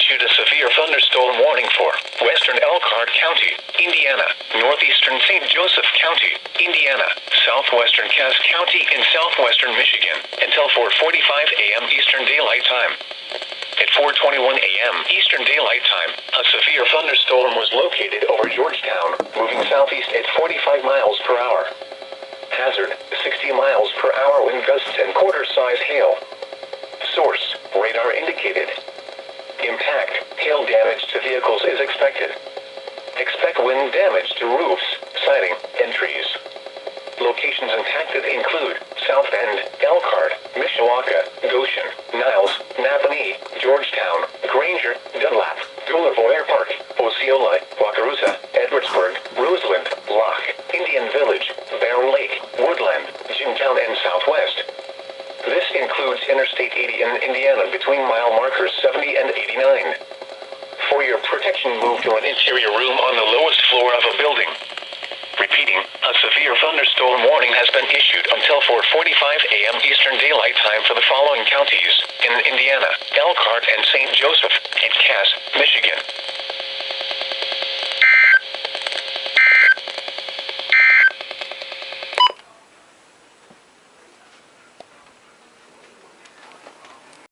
issued a severe thunderstorm warning for western Elkhart County, Indiana, northeastern St. Joseph County, Indiana, southwestern Cass County in southwestern Michigan, until 4:45 a.m. Eastern Daylight Time. At 4:21 a.m. Eastern Daylight Time, a severe thunderstorm was located over Georgetown, moving southeast at 45 miles per hour. Hazard, 60 miles per hour wind gusts and quarter-size hail. Source, radar indicated. Impact, hail damage to vehicles is expected. Expect wind damage to roofs, siding, and trees. Locations impacted include South Bend, Elkhart, Mishawaka, Goshen, Niles, Napanee, Georgetown, Granger, Dunlap, Delaware Park, Osceola, Wakarusa, Edwardsburg, Roseland, Locke, Indian Village, Barron Lake, Woodland, Jimtown, and Southwest. This includes Interstate 80 in Indiana between mile markers 70 and 89. For your protection, move to an interior room on the lowest floor of a building. Repeating, a severe thunderstorm warning has been issued until 4:45 a.m. Eastern Daylight Time for the following counties in Indiana: Elkhart and St. Joseph, and Cass, Michigan.